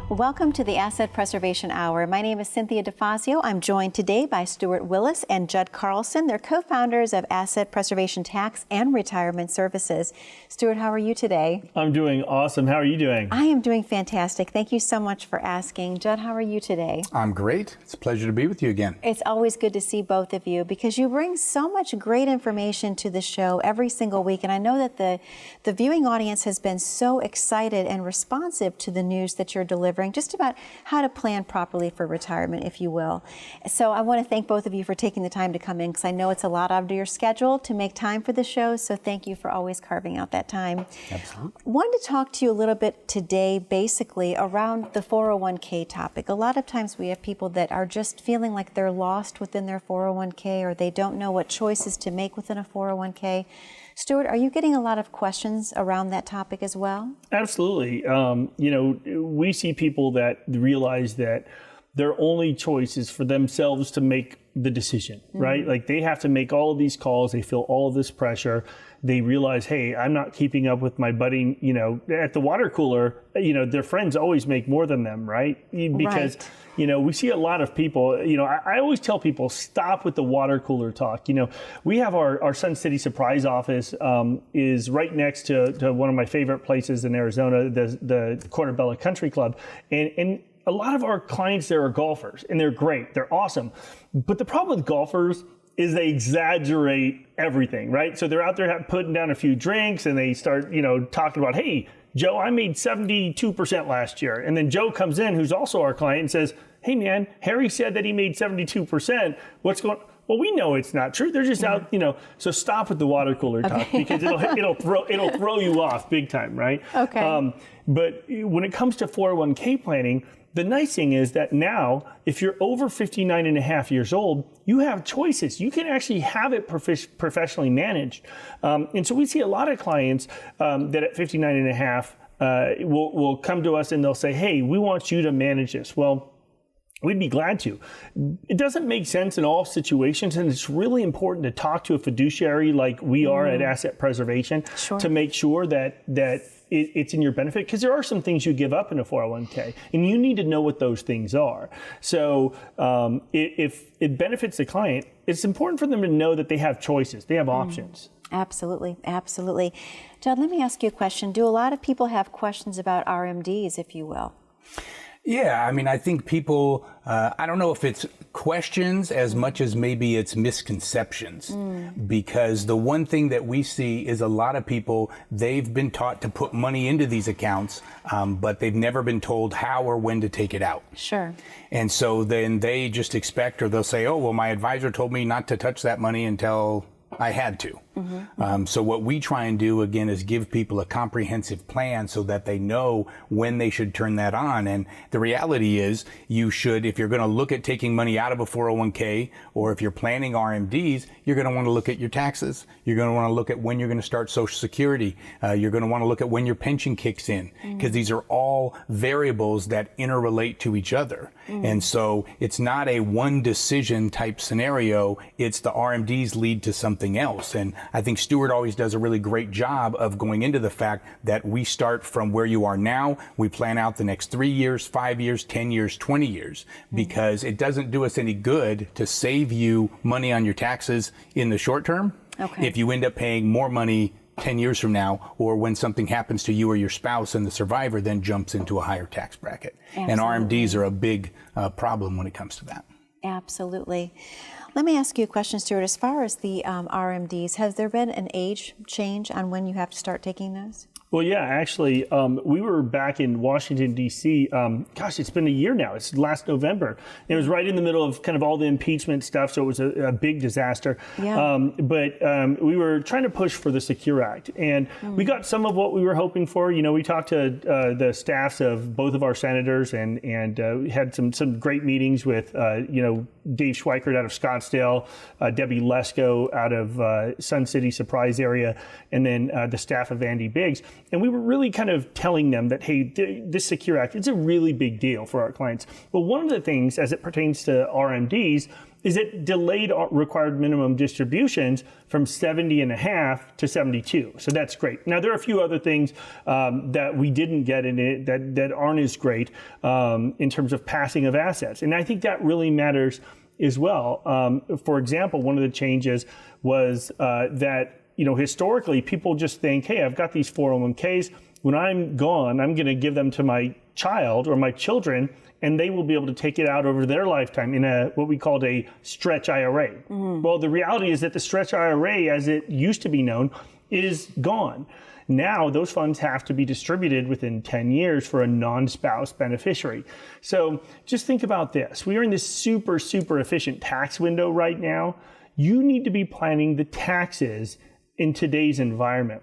Welcome to the Asset Preservation Hour. My name is Cynthia DeFazio. I'm joined today by Stewart Willis and Judd Carlson. They're co-founders of Asset Preservation Tax and Retirement Services. Stewart, how are you today? I'm doing awesome. How are you doing? I am doing fantastic. Thank you so much for asking. Judd, how are you today? I'm great. It's a pleasure to be with you again. It's always good to see both of you because you bring so much great information to the show every single week. And I know that the viewing audience has been so excited and responsive to the news that you're delivering, just about how to plan properly for retirement, if you will. So I want to thank both of you for taking the time to come in because I know it's a lot out of your schedule to make time for the show. So thank you for always carving out that time. Absolutely. Wanted to talk to you a little bit today, basically around the 401k topic. A lot of times we have people that are just feeling like they're lost within their 401k or they don't know what choices to make within a 401k. Stewart, are you getting a lot of questions around that topic as well? Absolutely. We see people that realize that their only choice is for themselves to make the decision, right? Like they have to make all of these calls. They feel all of this pressure. They realize, hey, I'm not keeping up with my buddy, at the water cooler, their friends always make more than them, right? Because, we see a lot of people, I always tell people, stop with the water cooler talk. We have our Sun City Surprise office is right next to one of my favorite places in Arizona, the Portobello Country Club. And a lot of our clients there are golfers, and they're great. They're awesome. But the problem with golfers is they exaggerate everything, right? So they're out there putting down a few drinks, and they start, talking about, hey, Joe, I made 72% last year. And then Joe comes in, who's also our client, and says, hey, man, Harry said that he made 72%. What's going on? Well, we know it's not true. They're just out, so stop with the water cooler talk because it'll throw you off big time, right? Okay. But when it comes to 401k planning, the nice thing is that now, if you're over 59 and a half years old, you have choices. You can actually have it professionally managed. And so we see a lot of clients that at 59 and a half will come to us and they'll say, hey, we want you to manage this. Well, we'd be glad to. It doesn't make sense in all situations, and it's really important to talk to a fiduciary like we are at Asset Preservation to make sure that it's in your benefit, because there are some things you give up in a 401k, and you need to know what those things are. So if it benefits the client, it's important for them to know that they have choices, they have options. Absolutely, absolutely. Judd, let me ask you a question. Do a lot of people have questions about RMDs, if you will? Yeah, I mean, I think people, I don't know if it's questions as much as maybe it's misconceptions, because the one thing that we see is a lot of people, they've been taught to put money into these accounts, but they've never been told how or when to take it out. Sure. And so then they just expect, or they'll say, oh, well, my advisor told me not to touch that money until I had to. So what we try and do, again, is give people a comprehensive plan so that they know when they should turn that on. And the reality is you should, if you're going to look at taking money out of a 401k, or if you're planning RMDs, you're going to want to look at your taxes. You're going to want to look at when you're going to start Social Security. You're going to want to look at when your pension kicks in, because these are all variables that interrelate to each other. And so it's not a one decision type scenario. It's the RMDs lead to something else. And I think Stewart always does a really great job of going into the fact that we start from where you are now. We plan out the next 3 years, 5 years, 10 years, 20 years, because it doesn't do us any good to save you money on your taxes in the short term if you end up paying more money 10 years from now, or when something happens to you or your spouse and the survivor then jumps into a higher tax bracket. And RMDs are a big problem when it comes to that. Absolutely. Let me ask you a question, Stewart. As far as the RMDs, has there been an age change on when you have to start taking those? Well, yeah, actually, we were back in Washington, D.C. Gosh, it's been a year now. It's last November. It was right in the middle of kind of all the impeachment stuff, so it was a big disaster. Yeah. But we were trying to push for the Secure Act, and we got some of what we were hoping for. We talked to the staffs of both of our senators, and we had some great meetings with, Dave Schweikert out of Scottsdale, Debbie Lesko out of Sun City Surprise area, and then the staff of Andy Biggs. And we were really kind of telling them that, hey, this Secure Act, it's a really big deal for our clients. But one of the things as it pertains to RMDs is it delayed required minimum distributions from 70.5 to 72. So that's great. Now, there are a few other things that we didn't get in it that aren't as great in terms of passing of assets. And I think that really matters as well. For example, one of the changes was that, historically people just think, hey, I've got these 401ks. When I'm gone, I'm going to give them to my child or my children, and they will be able to take it out over their lifetime in what we called a stretch IRA. Well, the reality is that the stretch IRA, as it used to be known, is gone. Now, those funds have to be distributed within 10 years for a non-spouse beneficiary. So just think about this. We are in this super, super efficient tax window right now. You need to be planning the taxes in today's environment.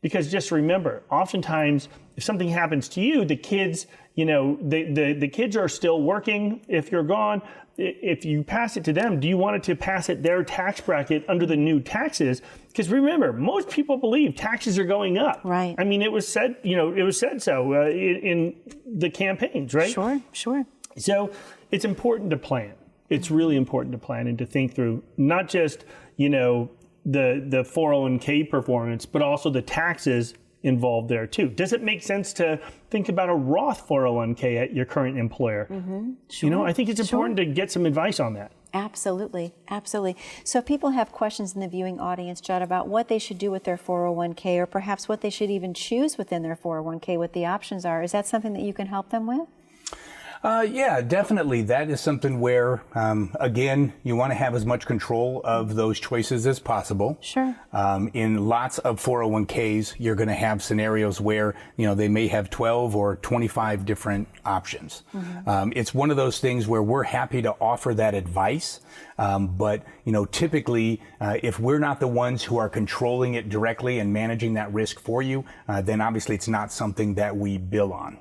Because just remember, oftentimes, if something happens to you, the kids, the kids are still working if you're gone. If you pass it to them, do you want it to pass it their tax bracket under the new taxes? Because remember, most people believe taxes are going up. Right. I mean, it was said so in the campaigns, right? Sure. So it's important to plan. It's really important to plan and to think through not just, the 401k performance, but also the taxes involved there too. Does it make sense to think about a Roth 401k at your current employer? Sure. I think it's important to get some advice on that. Absolutely. So if people have questions in the viewing audience, Judd, about what they should do with their 401k, or perhaps what they should even choose within their 401k, what the options are, is that something that you can help them with? Yeah, definitely. That is something where, again, you want to have as much control of those choices as possible. Sure. In lots of 401ks, you're going to have scenarios where, they may have 12 or 25 different options. It's one of those things where we're happy to offer that advice. But, typically, if we're not the ones who are controlling it directly and managing that risk for you, then obviously it's not something that we bill on.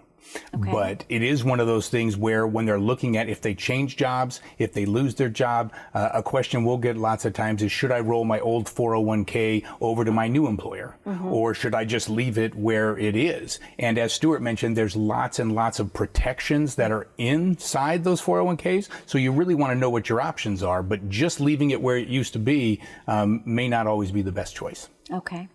Okay. But it is one of those things where when they're looking at if they change jobs, if they lose their job, a question we'll get lots of times is, should I roll my old 401k over to my new employer? Or should I just leave it where it is? And as Stewart mentioned, there's lots and lots of protections that are inside those 401ks. So you really want to know what your options are, but just leaving it where it used to be may not always be the best choice. Okay.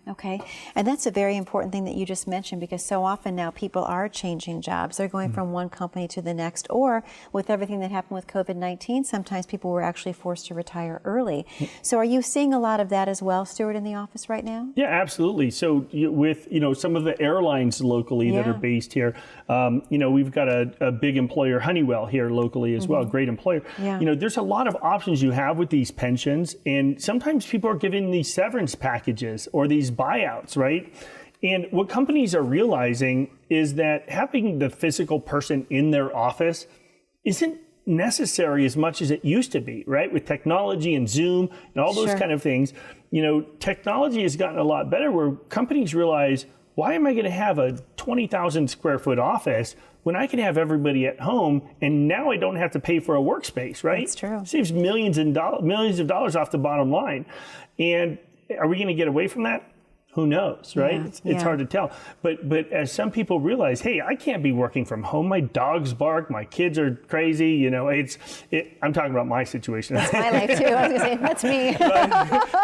And that's a very important thing that you just mentioned, because so often now people are changing jobs. They're going from one company to the next, or with everything that happened with COVID-19, sometimes people were actually forced to retire early. So are you seeing a lot of that as well, Stewart, in the office right now? Yeah, absolutely. So with, some of the airlines locally that are based here, we've got a big employer, Honeywell, here locally as well, great employer. Yeah. There's a lot of options you have with these pensions, and sometimes people are given these severance packages or these buyouts, right? And what companies are realizing is that having the physical person in their office isn't necessary as much as it used to be, right? With technology and Zoom and all those kind of things, technology has gotten a lot better where companies realize, why am I going to have a 20,000 square foot office when I can have everybody at home, and now I don't have to pay for a workspace, right? That's true. Saves millions of dollars off the bottom line. And are we going to get away from that? Who knows, right? Yeah, it's hard to tell. But as some people realize, hey, I can't be working from home. My dogs bark. My kids are crazy. I'm talking about my situation. That's my life too. I was going to say, that's me.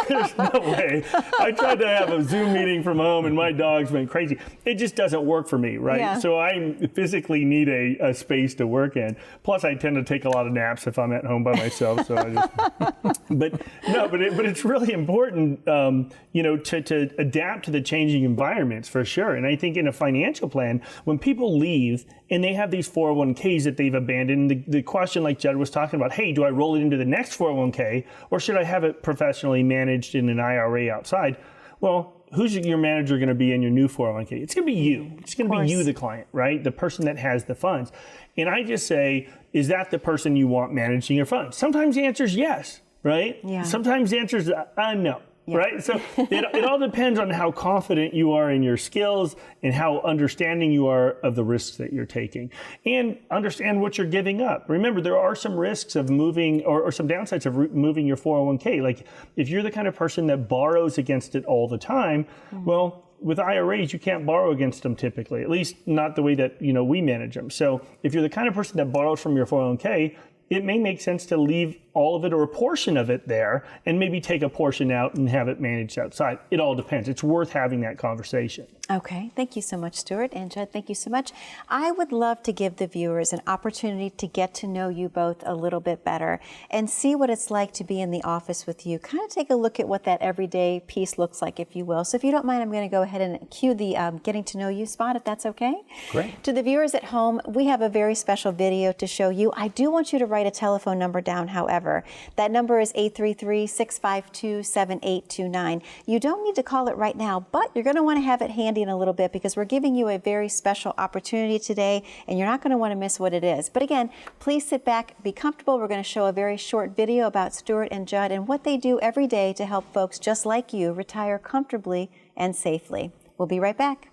There's no way. I tried to have a Zoom meeting from home and my dogs went crazy. It just doesn't work for me, right? Yeah. So I physically need a space to work in. Plus, I tend to take a lot of naps if I'm at home by myself. So I just, but it's really important, to adapt to the changing environments for sure. And I think in a financial plan, when people leave and they have these 401ks that they've abandoned, the question like Judd was talking about, hey, do I roll it into the next 401k or should I have it professionally managed in an IRA outside? Well, who's your manager going to be in your new 401k? It's going to be you. It's going to be you, the client, right? The person that has the funds. And I just say, is that the person you want managing your funds? Sometimes the answer is yes, right? Yeah. Sometimes the answer is no. Yeah. Right? So it all depends on how confident you are in your skills and how understanding you are of the risks that you're taking, and understand what you're giving up. Remember, there are some risks of moving or some downsides of moving your 401k. Like if you're the kind of person that borrows against it all the time, well, with IRAs, you can't borrow against them typically, at least not the way that we manage them. So if you're the kind of person that borrows from your 401k, it may make sense to leave all of it or a portion of it there and maybe take a portion out and have it managed outside. It all depends. It's worth having that conversation. Okay, thank you so much, Stewart, and Judd, thank you so much. I would love to give the viewers an opportunity to get to know you both a little bit better and see what it's like to be in the office with you. Kind of take a look at what that everyday piece looks like, if you will. So if you don't mind, I'm going to go ahead and cue the getting to know you spot, if that's okay. Great. To the viewers at home, we have a very special video to show you. I do want you to write a telephone number down, however. That number is 833-652-7829. You don't need to call it right now, but you're going to want to have it handy in a little bit because we're giving you a very special opportunity today, and you're not going to want to miss what it is. But again, please sit back, be comfortable. We're going to show a very short video about Stewart and Judd and what they do every day to help folks just like you retire comfortably and safely. We'll be right back.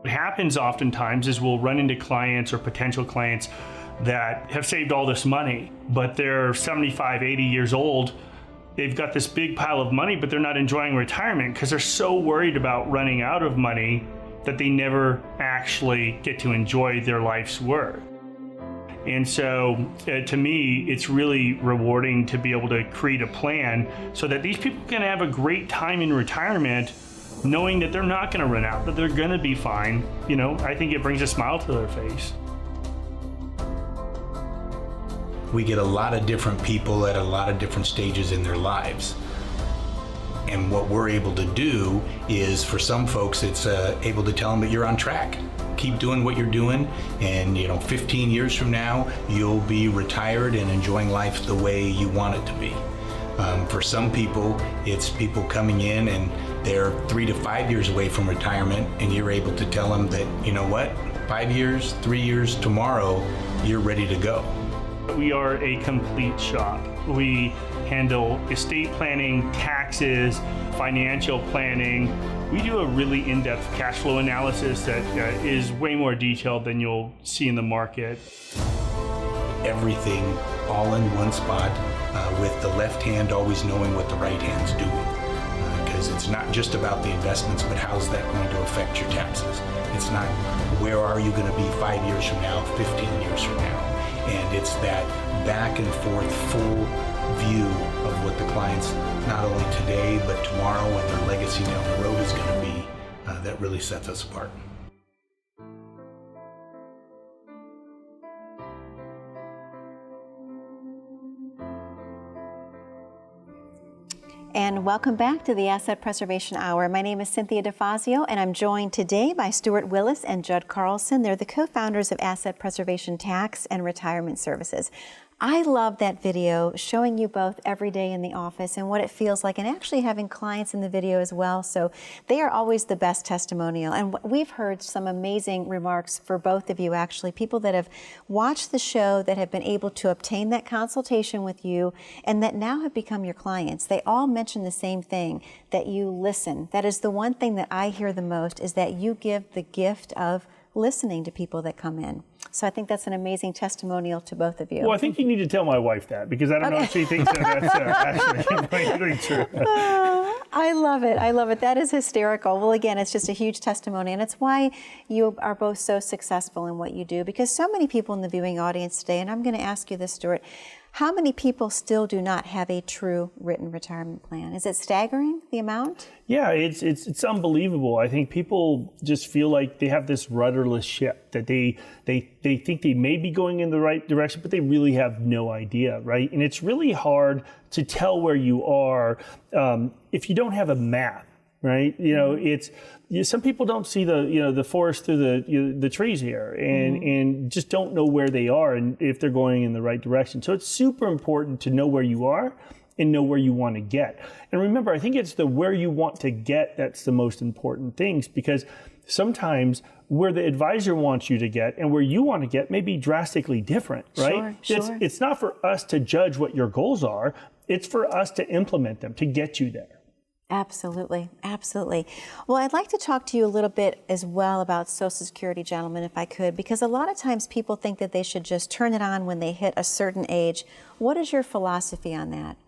What happens oftentimes is we'll run into clients or potential clients that have saved all this money, but they're 75, 80 years old. They've got this big pile of money, but they're not enjoying retirement because they're so worried about running out of money that they never actually get to enjoy their life's work. And so to me, it's really rewarding to be able to create a plan so that these people can have a great time in retirement, knowing that they're not going to run out, that they're going to be fine. You know, I think it brings a smile to their face. We get a lot of different people at a lot of different stages in their lives. And what we're able to do is, for some folks, it's able to tell them that you're on track. Keep doing what you're doing, and 15 years from now, you'll be retired and enjoying life the way you want it to be. For some people, it's people coming in and they're 3 to 5 years away from retirement, and you're able to tell them that, you know what, 5 years, 3 years, tomorrow, you're ready to go. We are a complete shop. We handle estate planning, taxes, financial planning. We do a really in-depth cash flow analysis that is way more detailed than you'll see in the market. Everything all in one spot, with the left hand always knowing what the right hand's doing. Because it's not just about the investments, but how's that going to affect your taxes? It's not where are you going to be 5 years from now, 15 years from now. And it's that back and forth full view of what the clients, not only today, but tomorrow and their legacy down the road is going to be, that really sets us apart. And welcome back to the Asset Preservation Hour. My name is Cynthia DeFazio, and I'm joined today by Stewart Willis and Judd Carlson. They're the co-founders of Asset Preservation Tax and Retirement Services. I love that video showing you both every day in the office and what it feels like, and actually having clients in the video as well. So they are always the best testimonial. And we've heard some amazing remarks for both of you, actually, people that have watched the show that have been able to obtain that consultation with you and that now have become your clients. They all mention the same thing, that you listen. That is the one thing that I hear the most, is that you give the gift of listening to people that come in. So I think that's an amazing testimonial to both of you. Well, I think you need to tell my wife that, because I don't know if she thinks that's actually completely true. I love it. I love it. That is hysterical. Well, again, it's just a huge testimony, and it's why you are both so successful in what you do, because so many people in the viewing audience today, and I'm going to ask you this, Stewart, how many people still do not have a true written retirement plan? Is it staggering, the amount? Yeah, it's unbelievable. I think people just feel like they have this rudderless ship, that they think they may be going in the right direction, but they really have no idea, right? And it's really hard to tell where you are if you don't have a map, right? Some people don't see the forest through the trees here, and just don't know where they are and if they're going in the right direction. So it's super important to know where you are and know where you want to get. And remember, I think it's the where you want to get that's the most important things, because sometimes where the advisor wants you to get and where you want to get may be drastically different, right? Sure. It's not for us to judge what your goals are. It's for us to implement them, to get you there. Absolutely. Absolutely. Well, I'd like to talk to you a little bit as well about Social Security, gentlemen, if I could, because a lot of times people think that they should just turn it on when they hit a certain age. What is your philosophy on that?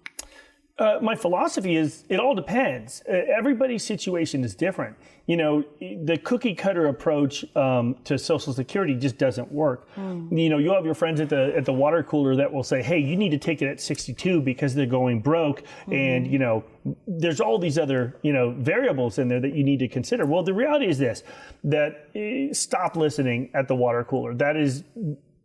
My philosophy is it all depends. Everybody's situation is different. You know, the cookie cutter approach to Social Security just doesn't work. You know, you'll have your friends at the water cooler that will say, hey, you need to take it at 62 because they're going broke. And, you know, there's all these other, you know, variables in there that you need to consider. Well, the reality is this, that stop listening at the water cooler. That is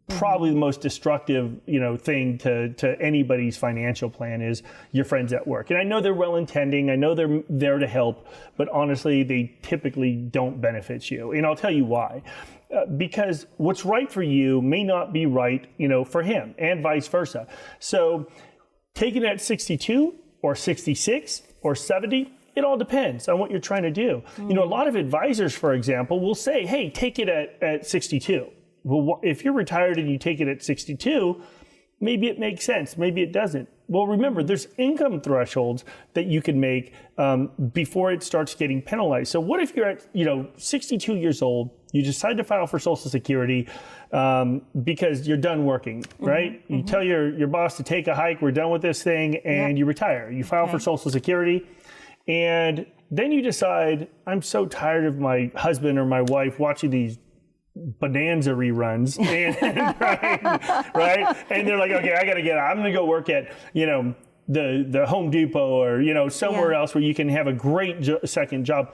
probably the most destructive, you know, thing to anybody's financial plan is your friends at work. And I know they're well-intending. I know they're there to help, but honestly, they typically don't benefit you. And I'll tell you why. Because what's right for you may not be right, you know, for him, and vice versa. So taking it at 62 or 66 or 70, it all depends on what you're trying to do. You know, a lot of advisors, for example, will say, hey, take it at 62. Well, if you're retired and you take it at 62, maybe it makes sense, maybe it doesn't. Well, remember, there's income thresholds that you can make before it starts getting penalized. So what if you're at, you know, 62 years old, you decide to file for Social Security because you're done working, right? You tell your boss to take a hike, we're done with this thing, and you retire. You file for Social Security, and then you decide, I'm so tired of my husband or my wife watching these Bonanza reruns, and, right? And they're like, okay, I got to get out. I'm going to go work at, you know, the Home Depot or, you know, somewhere else where you can have a great second job.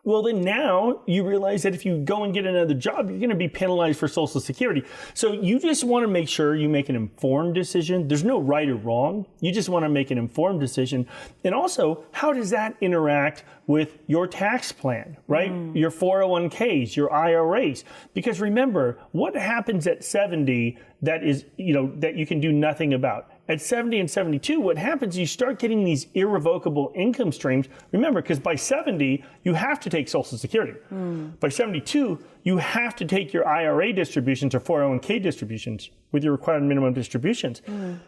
Well, then now you realize that if you go and get another job, you're going to be penalized for Social Security. So you just want to make sure you make an informed decision. There's no right or wrong. You just want to make an informed decision. And also, how does that interact with your tax plan, right? Your 401ks, your IRAs. Because remember, what happens at 70 that is, you know, that you can do nothing about? At 70 and 72, what happens is you start getting these irrevocable income streams. Remember, because by 70, you have to take Social Security. By 72, you have to take your IRA distributions or 401k distributions with your required minimum distributions.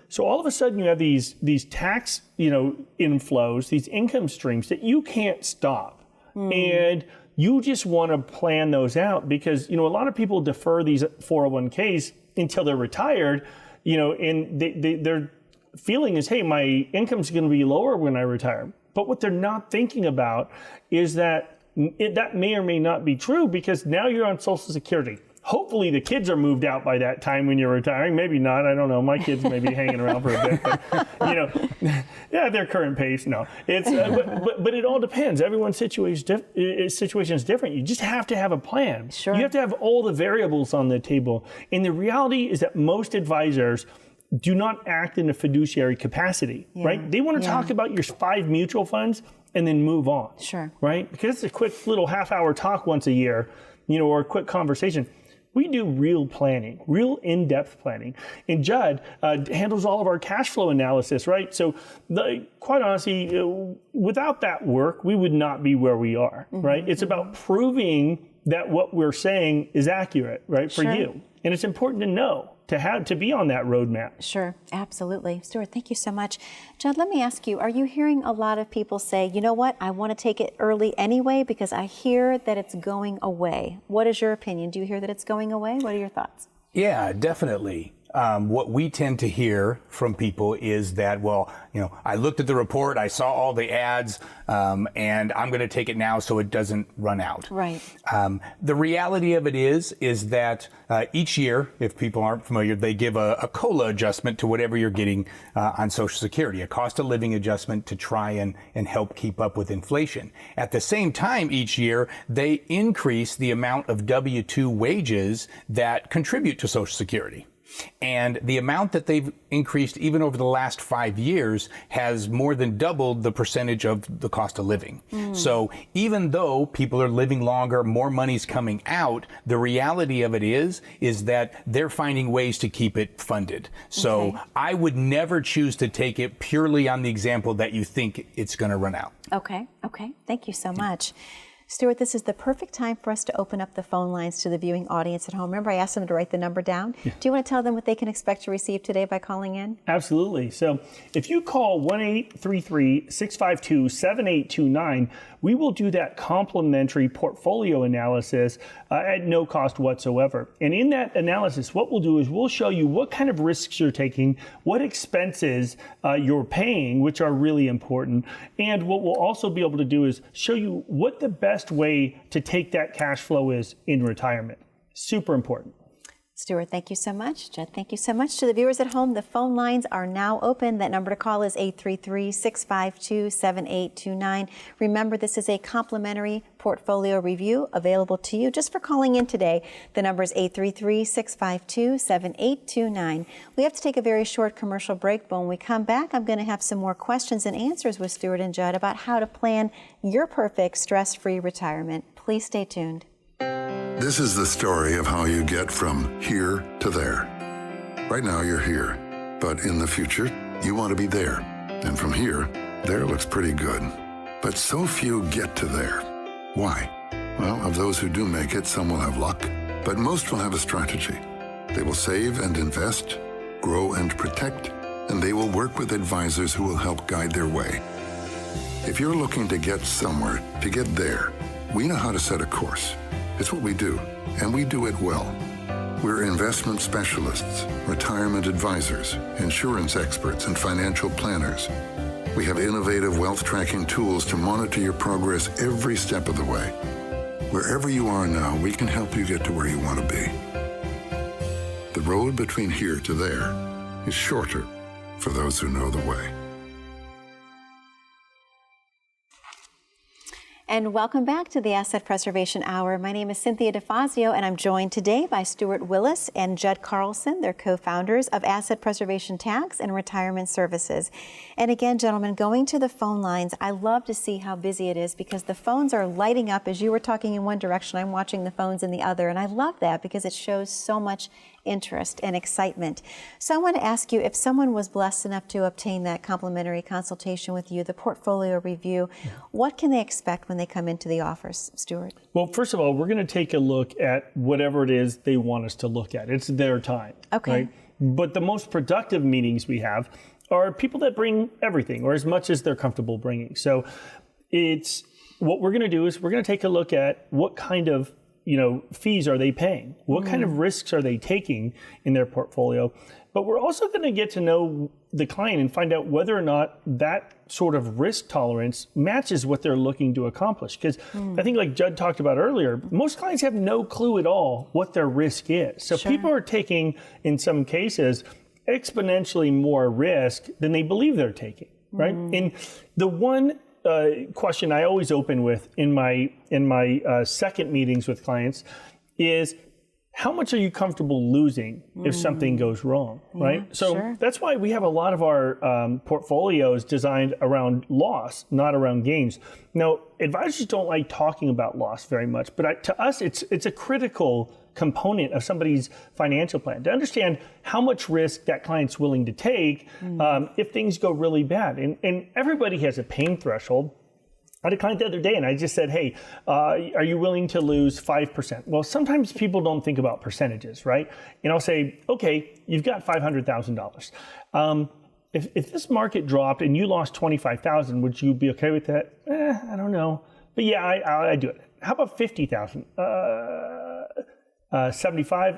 So all of a sudden, you have these tax, you know, inflows, these income streams that you can't stop. And you just want to plan those out because, you know, a lot of people defer these 401ks until they're retired. You know, and their feeling is, hey, my income's going to be lower when I retire. But what they're not thinking about is that that may or may not be true because now you're on Social Security. Hopefully the kids are moved out by that time when you're retiring. Maybe not. I don't know. My kids may be hanging around for a bit. But, you know, yeah, their current pace. No, it's but it all depends. Everyone's situation is different. You just have to have a plan. Sure. You have to have all the variables on the table. And the reality is that most advisors do not act in a fiduciary capacity, right? They want to talk about your 5 mutual funds and then move on. Sure. Right? Because it's a quick little half-hour talk once a year, you know, or a quick conversation. We do real planning, real in-depth planning. And Judd handles all of our cash flow analysis, right? So quite honestly, without that work, we would not be where we are, right? It's about proving that what we're saying is accurate, right, for you. And it's important to know, to be on that roadmap. Sure, absolutely. Stewart, thank you so much. Judd, let me ask you, are you hearing a lot of people say, you know what, I want to take it early anyway because I hear that it's going away? What is your opinion? Do you hear that it's going away? What are your thoughts? Yeah, definitely. What we tend to hear from people is that, well, you know, I looked at the report, I saw all the ads, and I'm going to take it now so it doesn't run out. Right. The reality of it is that each year, if people aren't familiar, they give a COLA adjustment to whatever you're getting on Social Security, a cost of living adjustment to try and help keep up with inflation. At the same time, each year, they increase the amount of W-2 wages that contribute to Social Security. And the amount that they've increased even over the last 5 years has more than doubled the percentage of the cost of living. So even though people are living longer, more money's coming out, the reality of it is that they're finding ways to keep it funded. So I would never choose to take it purely on the example that you think it's going to run out. Okay. Thank you so much. Stewart, this is the perfect time for us to open up the phone lines to the viewing audience at home. Remember, I asked them to write the number down. Yeah. Do you want to tell them what they can expect to receive today by calling in? Absolutely. So if you call 1-833-652-7829, we will do that complimentary portfolio analysis at no cost whatsoever. And in that analysis, what we'll do is we'll show you what kind of risks you're taking, what expenses you're paying, which are really important. And what we'll also be able to do is show you what the best way to take that cash flow is in retirement. Super important. Stewart, thank you so much. Judd, thank you so much. To the viewers at home, the phone lines are now open. That number to call is 833-652-7829. Remember, this is a complimentary portfolio review available to you just for calling in today. The number is 833-652-7829. We have to take a very short commercial break, but when we come back, I'm going to have some more questions and answers with Stewart and Judd about how to plan your perfect stress-free retirement. Please stay tuned. This is the story of how you get from here to there. Right now you're here, but in the future, you want to be there. And from here, there looks pretty good. But so few get to there. Why? Well, of those who do make it, some will have luck, but most will have a strategy. They will save and invest, grow and protect, and they will work with advisors who will help guide their way. If you're looking to get somewhere, to get there, we know how to set a course. It's what we do, and we do it well. We're investment specialists, retirement advisors, insurance experts, and financial planners. We have innovative wealth tracking tools to monitor your progress every step of the way. Wherever you are now, we can help you get to where you want to be. The road between here to there is shorter for those who know the way. And welcome back to the Asset Preservation Hour. My name is Cynthia DeFazio, and I'm joined today by Stewart Willis and Judd Carlson. They're co-founders of Asset Preservation Tax and Retirement Services. And again, gentlemen, going to the phone lines, I love to see how busy it is because the phones are lighting up. As you were talking in one direction, I'm watching the phones in the other. And I love that because it shows so much interest and excitement. So I want to ask you, if someone was blessed enough to obtain that complimentary consultation with you, the portfolio review, what can they expect when they come into the office, Stewart? Well, first of all, we're going to take a look at whatever it is they want us to look at. It's their time. Okay. Right? But the most productive meetings we have are people that bring everything or as much as they're comfortable bringing. So it's what we're going to do is we're going to take a look at what kind of fees are they paying? What kind of risks are they taking in their portfolio? But we're also going to get to know the client and find out whether or not that sort of risk tolerance matches what they're looking to accomplish. Because I think like Judd talked about earlier, most clients have no clue at all what their risk is. So people are taking, in some cases, exponentially more risk than they believe they're taking, right? And the one question I always open with in my second meetings with clients is, how much are you comfortable losing if something goes wrong, right? So that's why we have a lot of our portfolios designed around loss, not around gains. Now, advisors don't like talking about loss very much, but to us, it's a critical component of somebody's financial plan to understand how much risk that client's willing to take if things go really bad. And everybody has a pain threshold. I had a client the other day and I just said, hey, are you willing to lose 5%? Well, sometimes people don't think about percentages, right? And I'll say, okay, you've got $500,000. If this market dropped and you lost $25,000, would you be okay with that? I don't know. But yeah, I do it. How about 50,000? 75?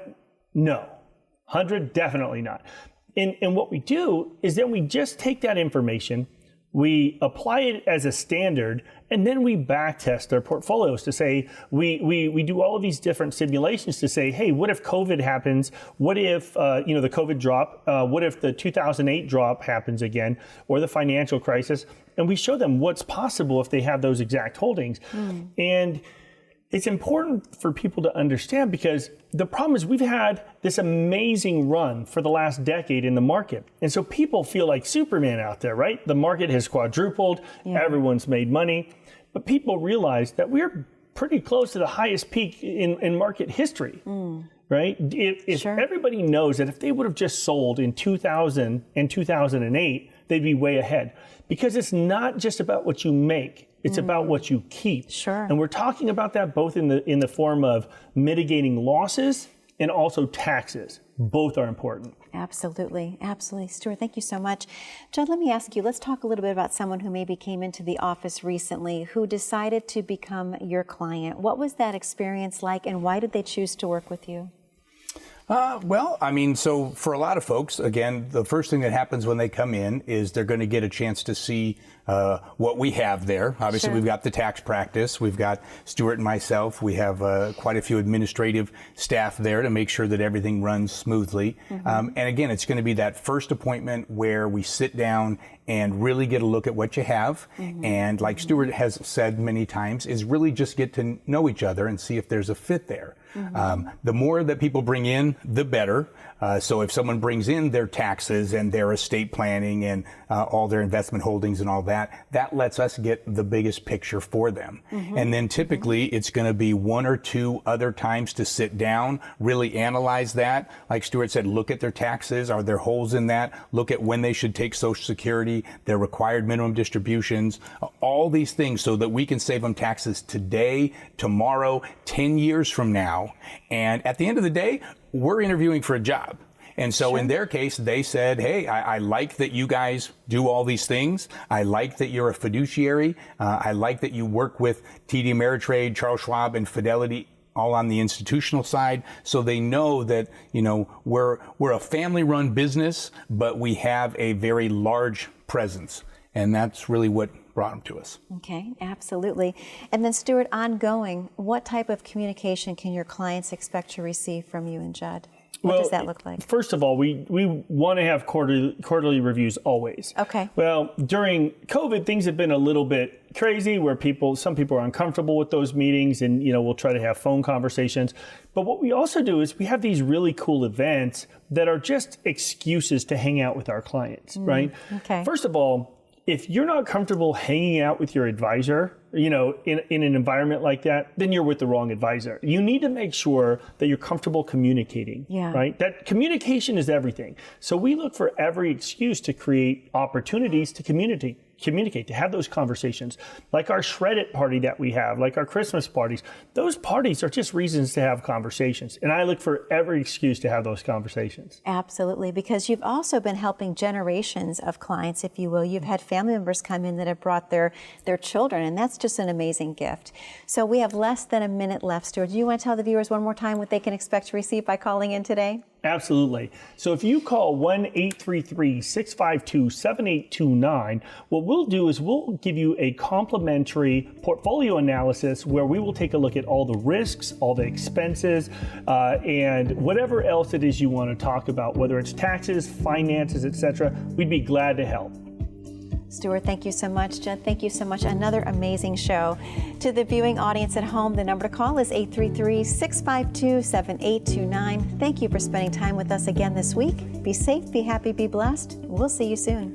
No. 100? Definitely not. And what we do is then we just take that information, we apply it as a standard, and then we backtest their portfolios to say, we do all of these different simulations to say, hey, what if COVID happens? What if, the COVID drop? What if the 2008 drop happens again, or the financial crisis? And we show them what's possible if they have those exact holdings. And it's important for people to understand because the problem is we've had this amazing run for the last decade in the market. And so people feel like Superman out there, right? The market has quadrupled, everyone's made money, but people realize that we're pretty close to the highest peak in market history, right? If everybody knows that if they would have just sold in 2000 and 2008, they'd be way ahead. Because it's not just about what you make. It's about what you keep. Sure. And we're talking about that both in the form of mitigating losses and also taxes. Both are important. Absolutely. Absolutely. Stewart, thank you so much. Judd, let me ask you, let's talk a little bit about someone who maybe came into the office recently who decided to become your client. What was that experience like, and why did they choose to work with you? Well, I mean, so for a lot of folks, again, the first thing that happens when they come in is they're going to get a chance to see what we have there. Obviously, Sure. We've got the tax practice. We've got Stewart and myself. We have quite a few administrative staff there to make sure that everything runs smoothly. And again, it's going to be that first appointment where we sit down and really get a look at what you have. And like Stewart has said many times, is really just get to know each other and see if there's a fit there. The more that people bring in, the better. So if someone brings in their taxes and their estate planning and all their investment holdings and all that, that lets us get the biggest picture for them. And then typically it's going to be one or two other times to sit down, really analyze that. Like Stewart said, look at their taxes. Are there holes in that? Look at when they should take Social Security, their required minimum distributions, all these things so that we can save them taxes today, tomorrow, 10 years from now. And at the end of the day, we're interviewing for a job. And so in their case, they said, hey, I like that you guys do all these things. I like that you're a fiduciary. I like that you work with TD Ameritrade, Charles Schwab, and Fidelity all on the institutional side. So they know that, you know, we're a family-run business, but we have a very large presence. And that's really what brought them to us. Okay, absolutely. And then Stewart, ongoing, what type of communication can your clients expect to receive from you and Judd? What does that look like? First of all, we want to have quarterly reviews always. Okay. Well, during COVID, things have been a little bit crazy where some people are uncomfortable with those meetings, and we'll try to have phone conversations. But what we also do is we have these really cool events that are just excuses to hang out with our clients, right? Okay. First of all, if you're not comfortable hanging out with your advisor, in an environment like that, then you're with the wrong advisor. You need to make sure that you're comfortable communicating, right? That communication is everything. So we look for every excuse to create opportunities to communicate, to have those conversations. Like our Shred It party that we have, like our Christmas parties. Those parties are just reasons to have conversations. And I look for every excuse to have those conversations. Absolutely, because you've also been helping generations of clients, if you will. You've had family members come in that have brought their children, and that's just an amazing gift. So we have less than a minute left, Stewart. Do you want to tell the viewers one more time what they can expect to receive by calling in today? Absolutely. So if you call 1-833-652-7829, what we'll do is we'll give you a complimentary portfolio analysis where we will take a look at all the risks, all the expenses, and whatever else it is you want to talk about, whether it's taxes, finances, etc. We'd be glad to help. Stewart, thank you so much. Judd, thank you so much. Another amazing show. To the viewing audience at home, the number to call is 833-652-7829. Thank you for spending time with us again this week. Be safe, be happy, be blessed. We'll see you soon.